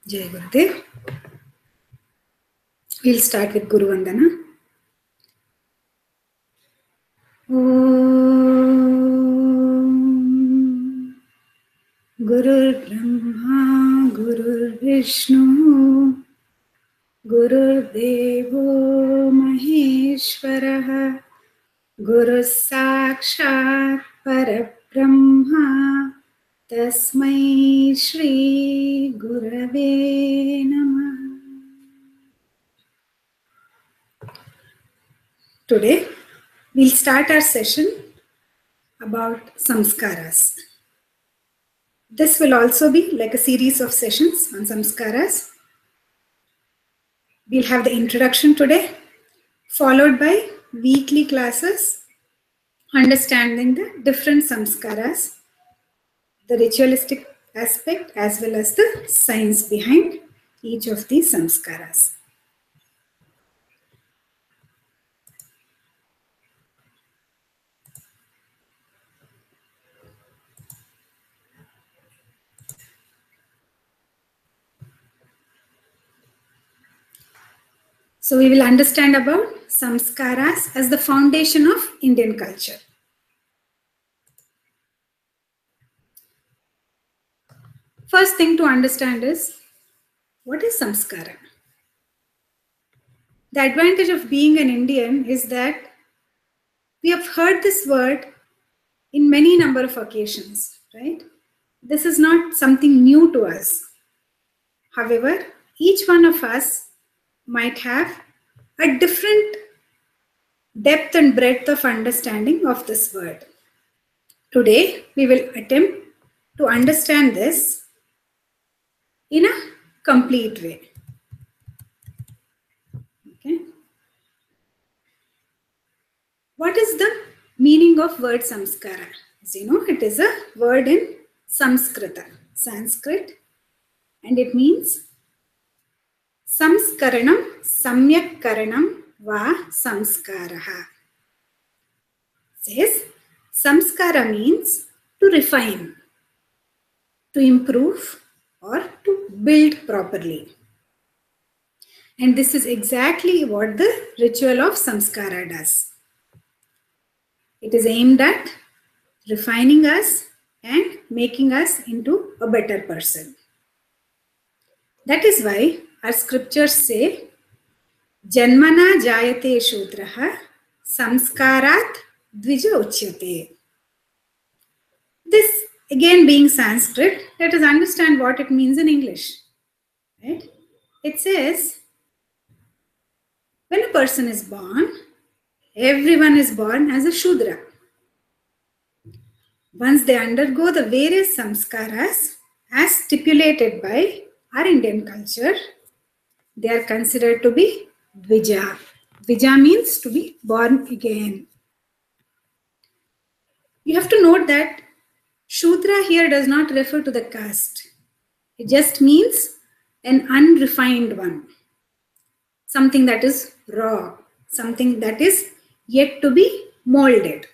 Jai Gurudev. We'll start with Guru Vandana. Om Gurur Brahma Gurur Vishnu Gurur Devo Maheshwaraha Guru Sakshat Parabrahma Tasmai Shri Gurave Namah. Today, we'll start our session about Samskaras. This will also be like a series of sessions on Samskaras. We'll have the introduction today, followed by weekly classes, understanding the different Samskaras, the ritualistic aspect as well as the science behind each of these Samskaras. So we will understand about Samskaras as the foundation of Indian culture. First thing to understand is, what is Samskara? The advantage of being an Indian is that we have heard this word in many number of occasions, right? This is not something new to us. However, each one of us might have a different depth and breadth of understanding of this word. Today, we will attempt to understand this in a complete way. Okay. What is the meaning of word samskara? As you know, it is a word in Sanskrit, and it means samskaranam, samyak karanam va samskaraha. Says samskara means to refine, to improve, or to build properly. And this is exactly what the ritual of samskara does. It is aimed at refining us and making us into a better person. That is why our scriptures say, Janmana jayate shudraha samskarat dvija uchyate. This again being Sanskrit, let us understand what it means in English. Right? It says, when a person is born, everyone is born as a Shudra. Once they undergo the various samskaras as stipulated by our Indian culture, they are considered to be Dvija. Dvija means to be born again. You have to note that Shudra here does not refer to the caste. It just means an unrefined one. Something that is raw. Something that is yet to be molded.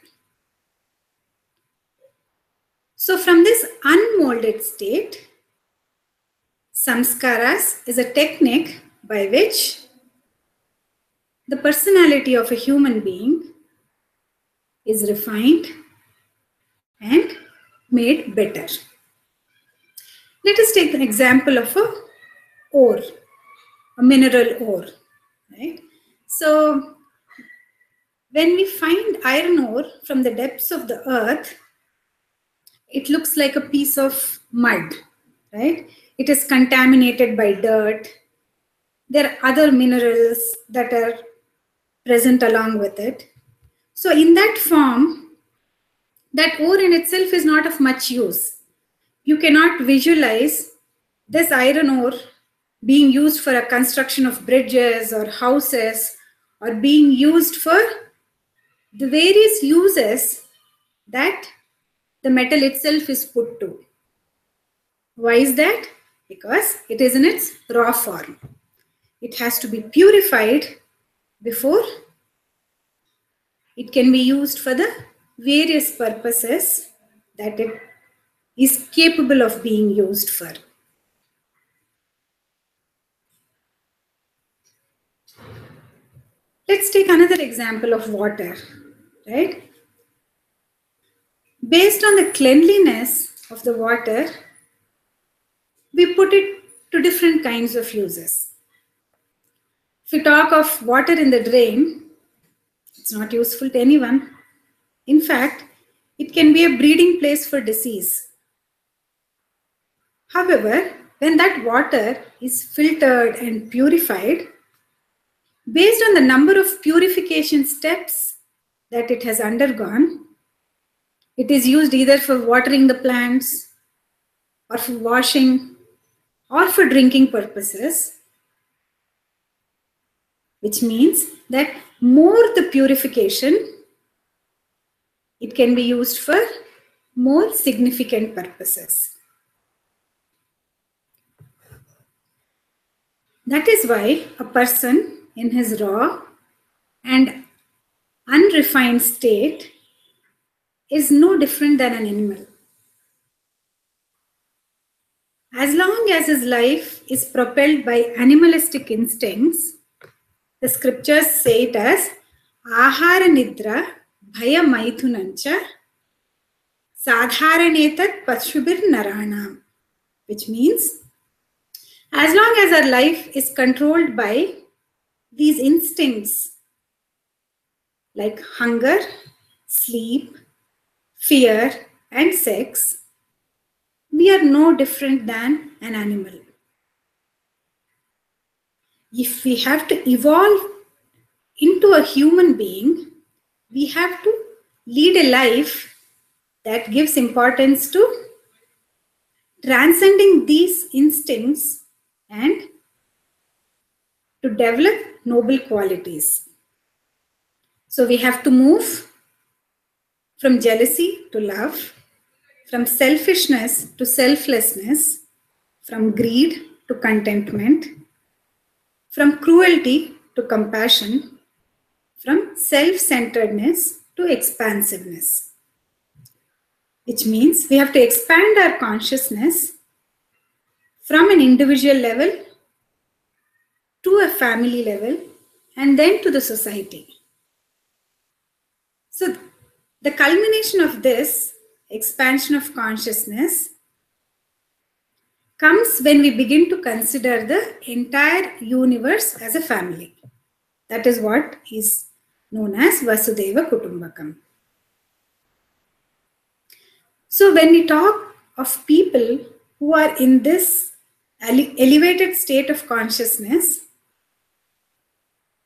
So from this unmolded state, Samskaras is a technique by which the personality of a human being is refined and made better. Let us take an example of a ore, a mineral ore. Right? So when we find iron ore from the depths of the earth, it looks like a piece of mud, right? It is contaminated by dirt. There are other minerals that are present along with it. So in that form, that ore in itself is not of much use. You cannot visualize this iron ore being used for a construction of bridges or houses, or being used for the various uses that the metal itself is put to. Why is that? Because it is in its raw form. It has to be purified before it can be used for the various purposes that it is capable of being used for. Let's take another example of water, right? Based on the cleanliness of the water, we put it to different kinds of uses. If we talk of water in the drain, it's not useful to anyone. In fact, it can be a breeding place for disease. However, when that water is filtered and purified, based on the number of purification steps that it has undergone, it is used either for watering the plants or for washing or for drinking purposes, which means that more the purification, it can be used for more significant purposes. That is why a person in his raw and unrefined state is no different than an animal. As long as his life is propelled by animalistic instincts, the scriptures say it as ahara nidra bhaya maithunancha sadharanetat pashubir naranam, which means as long as our life is controlled by these instincts like hunger, sleep, fear, and sex, we are no different than an animal. If we have to evolve into a human being, we have to lead a life that gives importance to transcending these instincts and to develop noble qualities. So we have to move from jealousy to love, from selfishness to selflessness, from greed to contentment, from cruelty to compassion, from self-centeredness to expansiveness. Which means we have to expand our consciousness from an individual level to a family level and then to the society. So the culmination of this expansion of consciousness comes when we begin to consider the entire universe as a family. That is what is known as Vasudeva Kutumbakam. So when we talk of people who are in this elevated state of consciousness,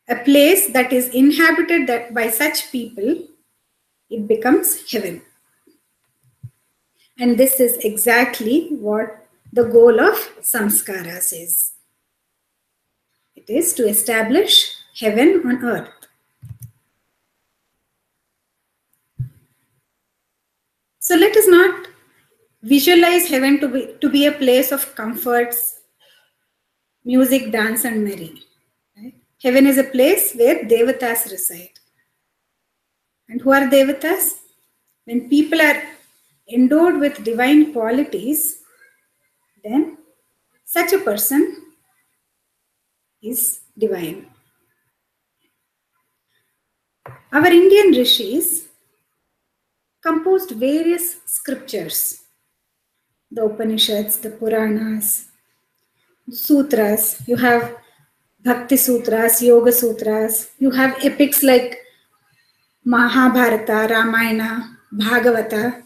a place that is inhabited by such people, it becomes heaven. And this is exactly what the goal of Samskaras is. It is to establish heaven on earth. So let us not visualize heaven to be a place of comforts, music, dance, and merry. Right? Heaven is a place where devatas reside. And who are devatas? When people are endowed with divine qualities, then such a person is divine. Our Indian rishis composed various scriptures, the Upanishads, the Puranas, the Sutras. You have Bhakti Sutras, Yoga Sutras. You have epics like Mahabharata, Ramayana, Bhagavata.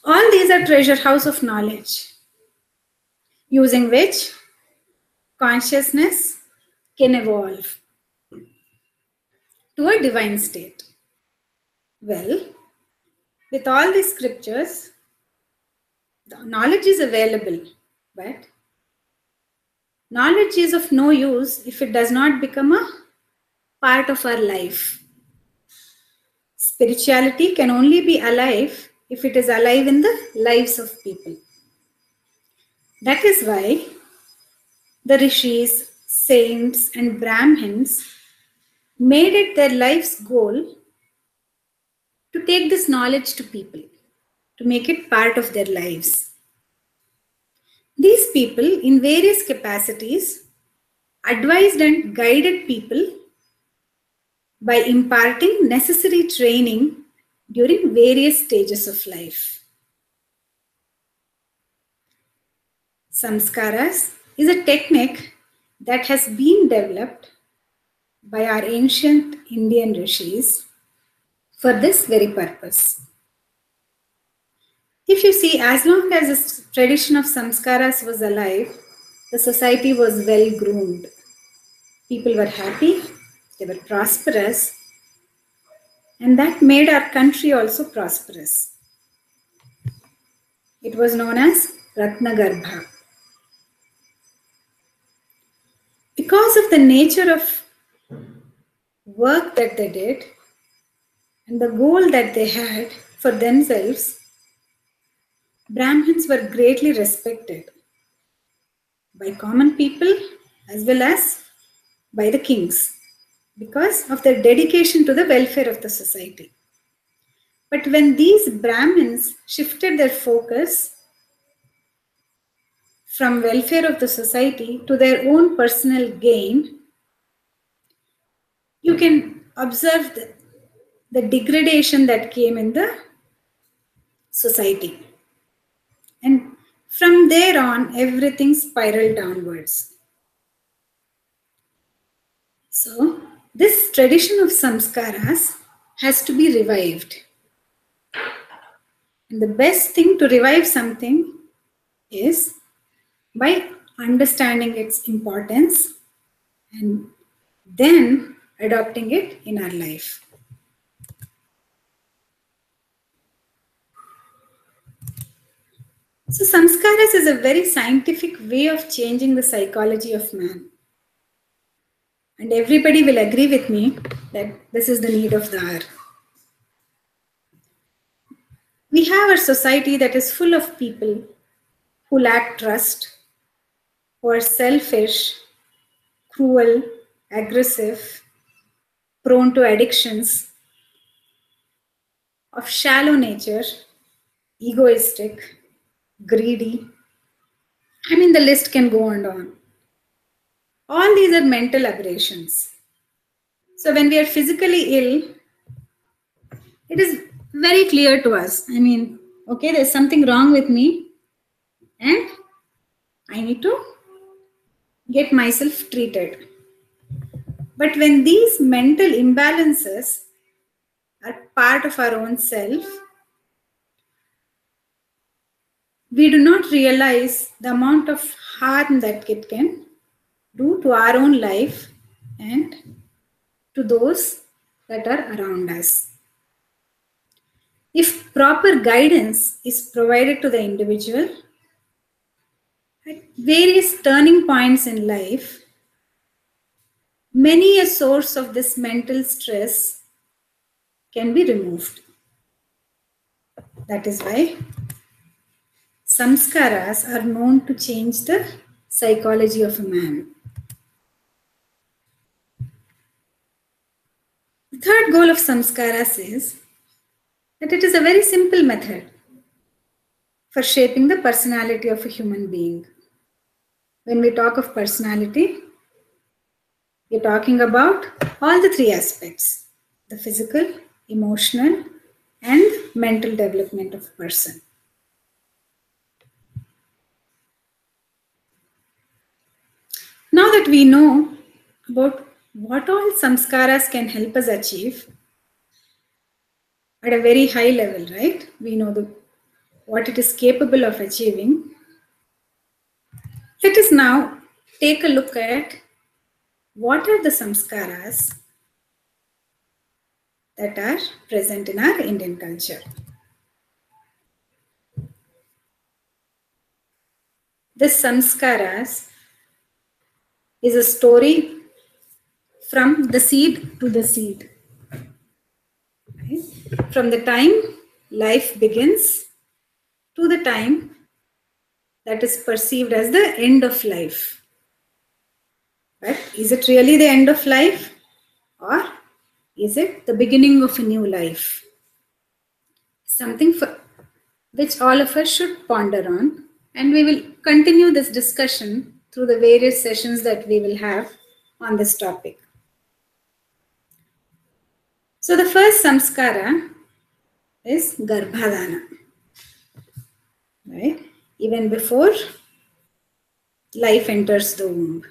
All these are treasure house of knowledge, using which consciousness can evolve to a divine state. Well, with all these scriptures, the knowledge is available, but knowledge is of no use if it does not become a part of our life. Spirituality can only be alive if it is alive in the lives of people. That is why the rishis, saints, and Brahmins made it their life's goal to take this knowledge to people, to make it part of their lives. These people, in various capacities, advised and guided people by imparting necessary training during various stages of life. Samskaras is a technique that has been developed by our ancient Indian rishis for this very purpose. If you see, as long as this tradition of samskaras was alive, the society was well groomed. People were happy, they were prosperous, and that made our country also prosperous. It was known as Ratnagarbha. Because of the nature of work that they did and the goal that they had for themselves, Brahmins were greatly respected by common people as well as by the kings because of their dedication to the welfare of the society. But when these Brahmins shifted their focus from welfare of the society to their own personal gain, you can observe the degradation that came in the society. And from there on, everything spiraled downwards. So, this tradition of samskaras has to be revived. And the best thing to revive something is by understanding its importance and then adopting it in our life. So, samskaras is a very scientific way of changing the psychology of man. And everybody will agree with me that this is the need of the hour. We have a society that is full of people who lack trust, who are selfish, cruel, aggressive, prone to addictions, of shallow nature, egoistic, greedy. I mean, the list can go on and on. All these are mental aberrations. So when we are physically ill, it is very clear to us. I mean, okay, there's something wrong with me and I need to get myself treated. But when these mental imbalances are part of our own self, we do not realize the amount of harm that it can do to our own life and to those that are around us. If proper guidance is provided to the individual at various turning points in life, many a source of this mental stress can be removed. That is why samskaras are known to change the psychology of a man. The third goal of samskaras is that it is a very simple method for shaping the personality of a human being. When we talk of personality, we're talking about all the three aspects: the physical, emotional, and mental development of a person. Now that we know about what all samskaras can help us achieve at a very high level, right? We know what it is capable of achieving. Let us now take a look at what are the samskaras that are present in our Indian culture. This samskaras is a story from the seed to the seed. Right? From the time life begins to the time that is perceived as the end of life. But is it really the end of life, or is it the beginning of a new life? Something for which all of us should ponder on, and we will continue this discussion through the various sessions that we will have on this topic. So the first samskara is garbhadana, right? Even before life enters the womb.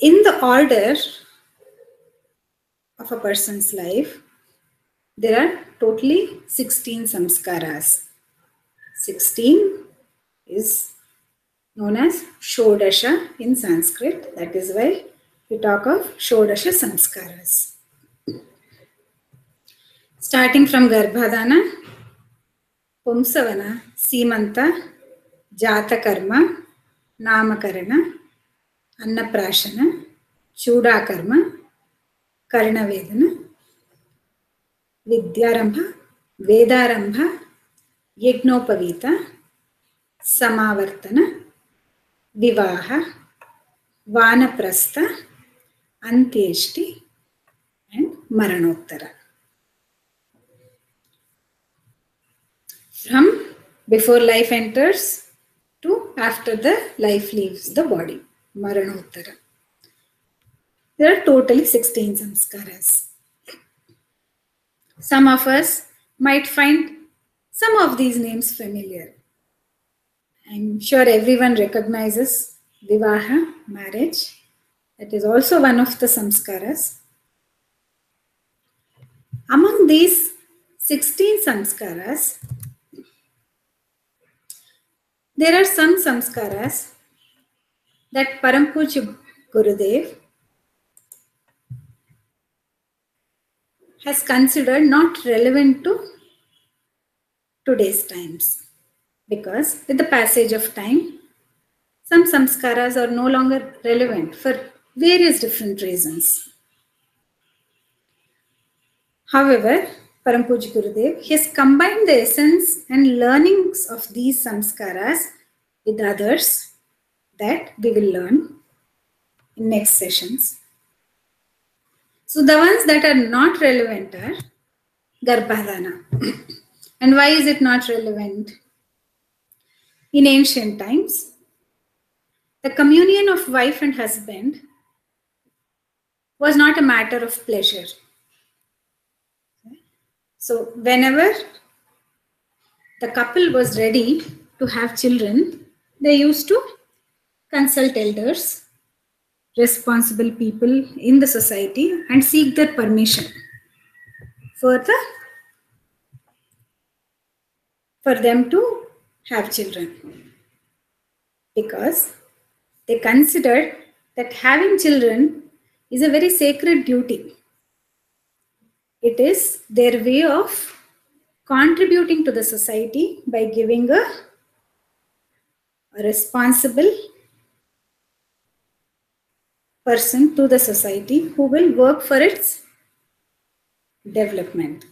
In the order of a person's life, there are totally 16 samskaras. 16 is known as Shodasha in Sanskrit. That is why we talk of Shodasha Samskaras. Starting from Garbhadana, Pumsavana, Simanta, Jatakarma, Namakarana, Annaprashana, Chudakarma, Karnavedana, Vidyarambha, Vedarambha, Yagnopavita, Samavartana, Vivaha, Vanaprastha, Antyeshti, and Maranottara. From before life enters to after the life leaves the body, Maranottara. There are totally 16 samskaras. Some of us might find some of these names familiar. I'm sure everyone recognizes Vivaha, marriage. That is also one of the samskaras. Among these 16 samskaras, there are some samskaras that Parampuja Gurudev has considered not relevant to today's times, because with the passage of time, some samskaras are no longer relevant for various different reasons. However, Parampuja Gurudev has combined the essence and learnings of these samskaras with others that we will learn in next sessions. So the ones that are not relevant are Garbhadana. And why is it not relevant? In ancient times, the communion of wife and husband was not a matter of pleasure. So whenever the couple was ready to have children, they used to consult elders, responsible people in the society, and seek their permission for them to have children, because they considered that having children is a very sacred duty. It is their way of contributing to the society by giving a responsible person to the society who will work for its development.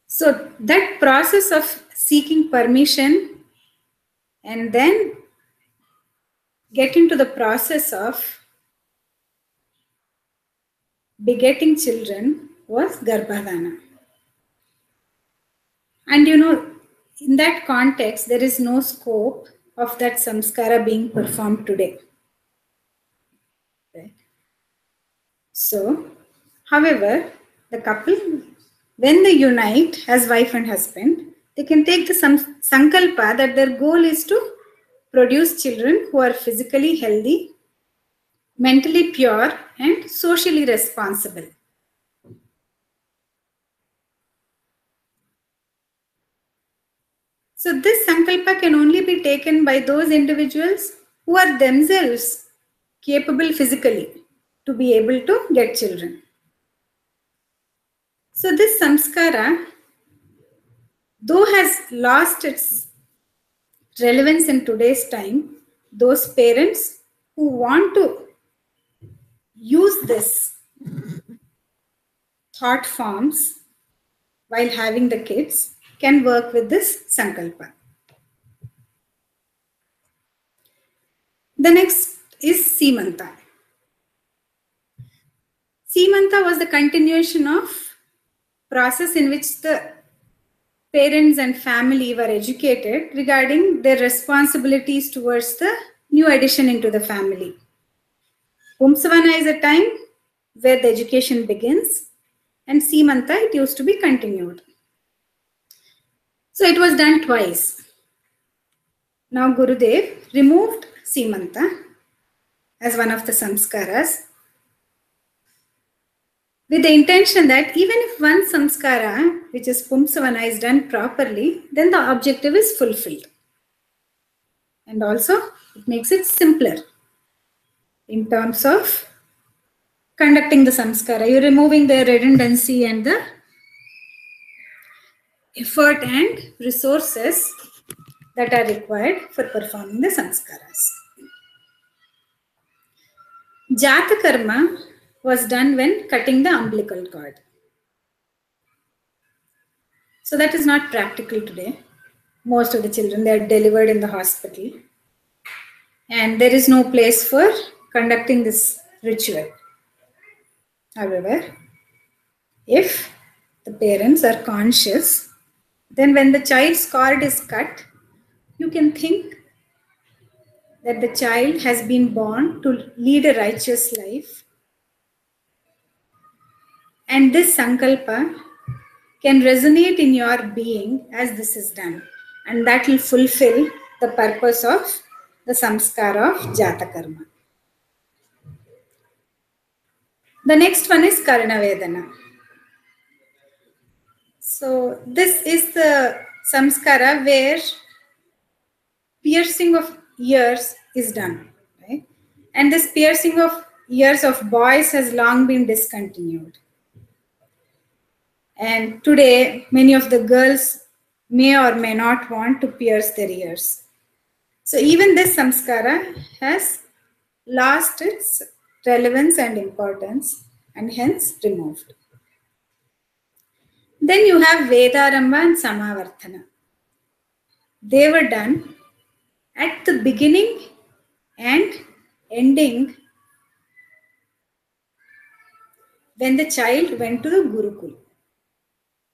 So that process of seeking permission and then get into the process of begetting children was Garbhadana. And in that context, there is no scope of that samskara being performed today. Right? So, however, the couple, when they unite as wife and husband, they can take the sankalpa that their goal is to produce children who are physically healthy, mentally pure, and socially responsible. So this sankalpa can only be taken by those individuals who are themselves capable physically to be able to get children. So this samskara, though has lost its relevance in today's time, those parents who want to use this thought forms while having the kids can work with this sankalpa. The next is Simanta. Simanta was the continuation of process in which the parents and family were educated regarding their responsibilities towards the new addition into the family. Pumsavana is a time where the education begins, and Simanta, it used to be continued. So it was done twice. Now Gurudev removed Simanta as one of the samskaras with the intention that even if one samskara, which is Pumsavana, is done properly, then the objective is fulfilled. And also, it makes it simpler in terms of conducting the samskara. You're removing the redundancy and the effort and resources that are required for performing the samskaras. Jata karma was done when cutting the umbilical cord. So that is not practical today. Most of the children, they are delivered in the hospital. And there is no place for conducting this ritual. However, if the parents are conscious, then when the child's cord is cut, you can think that the child has been born to lead a righteous life. And this sankalpa can resonate in your being as this is done. And that will fulfill the purpose of the samskara of Jata karma. The next one is Karna Vedana. So this is the samskara where piercing of ears is done. Right? And this piercing of ears of boys has long been discontinued. And today, many of the girls may or may not want to pierce their ears. So even this samskara has lost its relevance and importance and hence removed. Then you have Vedaramba and Samavartana. They were done at the beginning and ending when the child went to the Gurukul.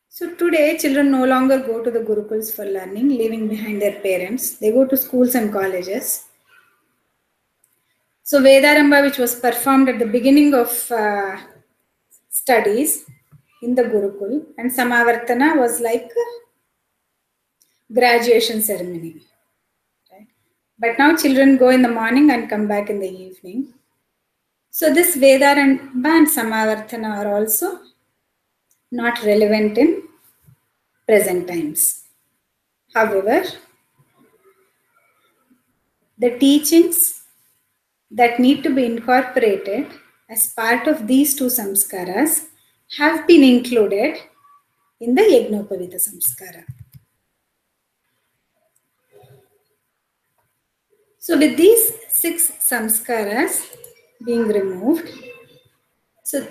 So today, children no longer go to the Gurukuls for learning, leaving behind their parents. They go to schools and colleges. So Vedaramba, which was performed at the beginning of studies in the Gurukul, and Samavartana was like a graduation ceremony. Right? But now children go in the morning and come back in the evening. So this Vedaramba and Samavartana are also not relevant in present times. However, the teachings that need to be incorporated as part of these two samskaras have been included in the Yagnopavita samskara. So with these 6 samskaras being removed, so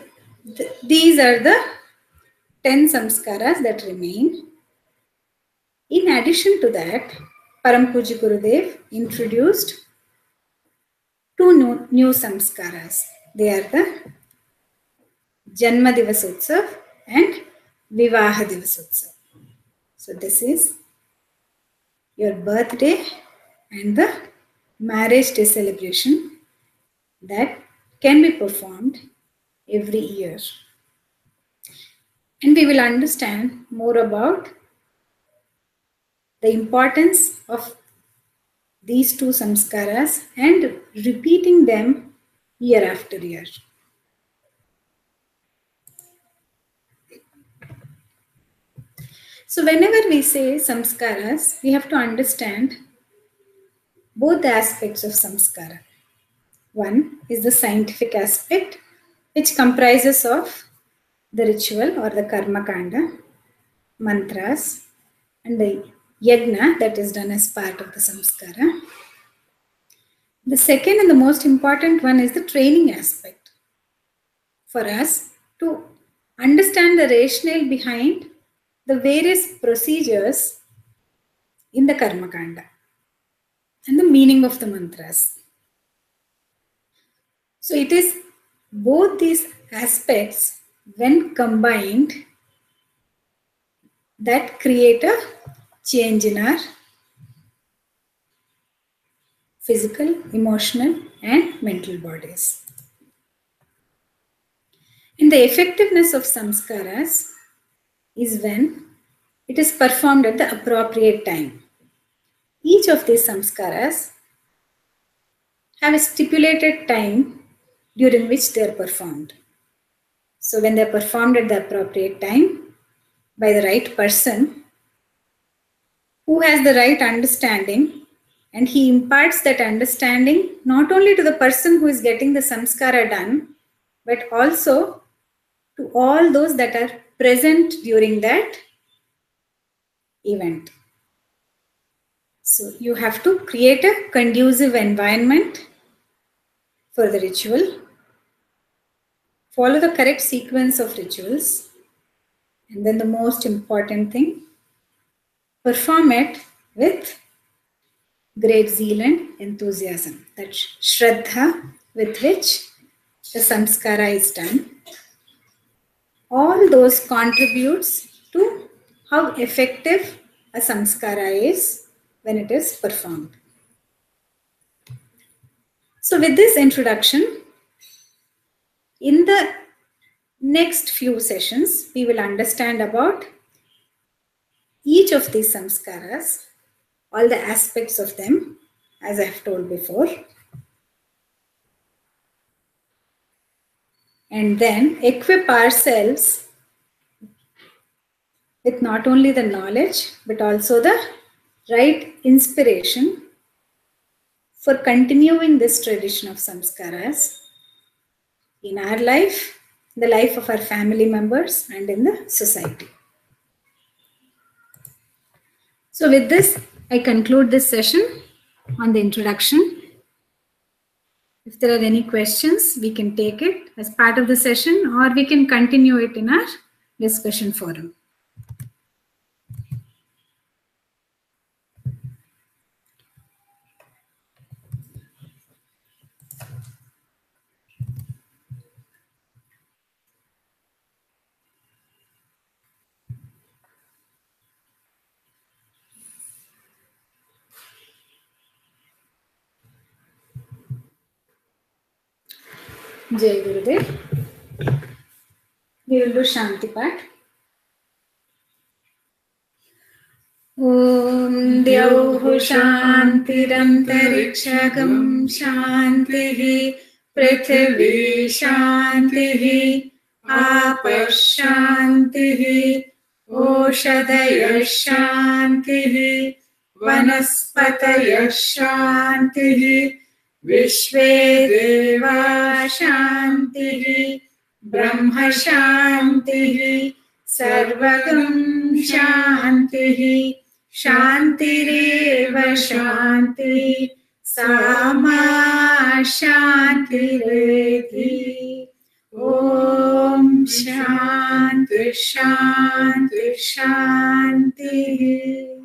these are the 10 samskaras that remain. In addition to that, Param Puja Gurudev introduced 2 new samskaras. They are the Janma Divasotsav and Vivaha Divasotsav. So this is your birthday and the marriage day celebration that can be performed every year. And we will understand more about the importance of these 2 samskaras and repeating them year after year. So whenever we say samskaras, we have to understand both the aspects of samskara. One is the scientific aspect, which comprises of the ritual or the karma kanda, mantras, and the yagna that is done as part of the samskara. The second and the most important one is the training aspect for us to understand the rationale behind the various procedures in the karma kanda and the meaning of the mantras. So it is both these aspects when combined that create a change in our physical, emotional, and mental bodies. And the effectiveness of samskaras is when it is performed at the appropriate time. Each of these samskaras have a stipulated time during which they are performed. So when they are performed at the appropriate time by the right person who has the right understanding, and he imparts that understanding not only to the person who is getting the samskara done, but also to all those that are present during that event. So you have to create a conducive environment for the ritual, follow the correct sequence of rituals, and then the most important thing, perform it with great zeal and enthusiasm. That's Shraddha with which the samskara is done. All those contributes to how effective a samskara is when it is performed. So with this introduction, in the next few sessions, we will understand about each of these samskaras, all the aspects of them, as I have told before. And then equip ourselves with not only the knowledge, but also the right inspiration for continuing this tradition of samskaras in our life, the life of our family members, and in the society. So with this, I conclude this session on the introduction. If there are any questions, we can take it as part of the session, or we can continue it in our discussion forum. Jai Gurudev. We will do Shanti Pat. Om Dyauh Shantirantarikshagham Shantihi Prithvi Shantihi Apash Shantihi Oshadaya Shantihi Vanaspataya Shantihi Vishve Deva Shantihi Brahma Shantihi Sarvagam Shantihi Shantireva Shanti Sama Shantireti Om Shanti Shanti Shanti